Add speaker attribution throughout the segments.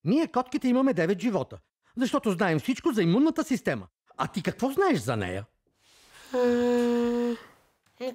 Speaker 1: Ние, котките, имаме 9 живота, защото знаем всичко за имунната система. А ти какво знаеш за нея?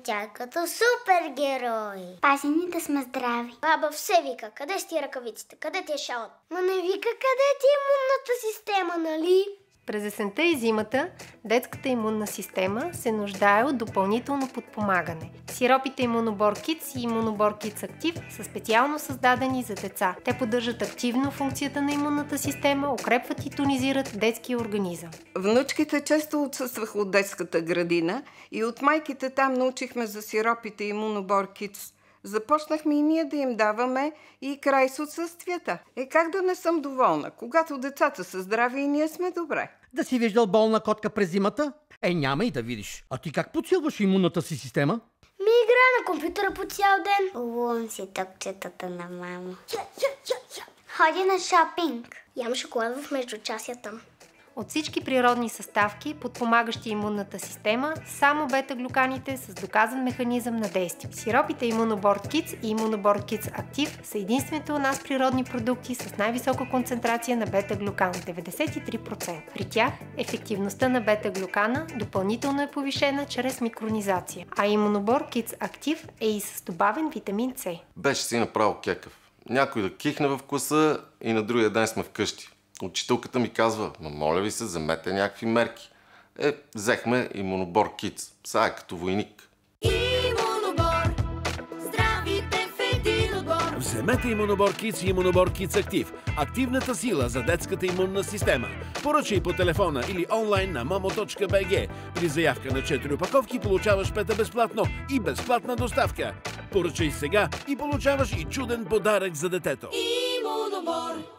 Speaker 2: Тя е като супергерой.
Speaker 3: Пази ни да сме здрави.
Speaker 2: Баба все вика, къде си ръкавиците, къде ти е шалът? Ма не вика къде ти е имунната система, нали?
Speaker 4: През есента и зимата детската имунна система се нуждае от допълнително подпомагане. Сиропите Имунобор Kids и Имунобор Kids Active са специално създадени за деца. Те поддържат активно функцията на имунната система, укрепват и тонизират детския организъм.
Speaker 5: Внучките често отсъстваха от детската градина и от майките там научихме за сиропите Имунобор Kids. Започнахме и ние да им даваме и край с отсъствията. Как да не съм доволна, когато децата са здрави и ние сме добре.
Speaker 1: Да си виждал болна котка през зимата? Няма и да видиш. А ти как подсилваш имунната си система?
Speaker 2: Игра на компютъра по цял ден.
Speaker 3: Лун си топчетата на мама. Ходи на шопинг.
Speaker 2: Ям шоколад в междучасията.
Speaker 4: От всички природни съставки, подпомагащи имунната система, само бета-глюканите с доказан механизъм на действие. Сиропите Имунобор Kids и Имунобор Kids Active са единствените у нас природни продукти с най-висока концентрация на бета-глюкан – 93%. При тях ефективността на бета-глюкана допълнително е повишена чрез микронизация, а Имунобор Kids Active е и с добавен витамин С.
Speaker 6: Беше си направо кекав. Някой да кихне в класа и на другия ден сме вкъщи. Учителката ми казва: моля ви се, вземете някакви мерки. Взехме Имунобор Kids. Сега е като войник.
Speaker 7: Имунобор. Здравите в един отбор.
Speaker 8: Вземете Имунобор Kids и Имунобор Kids Active. Активната сила за детската имунна система. Поръчай по телефона или онлайн на momo.bg. При заявка на 4 опаковки получаваш 5 безплатно и безплатна доставка. Поръчай сега и получаваш и чуден подарък за детето.
Speaker 7: Имунобор.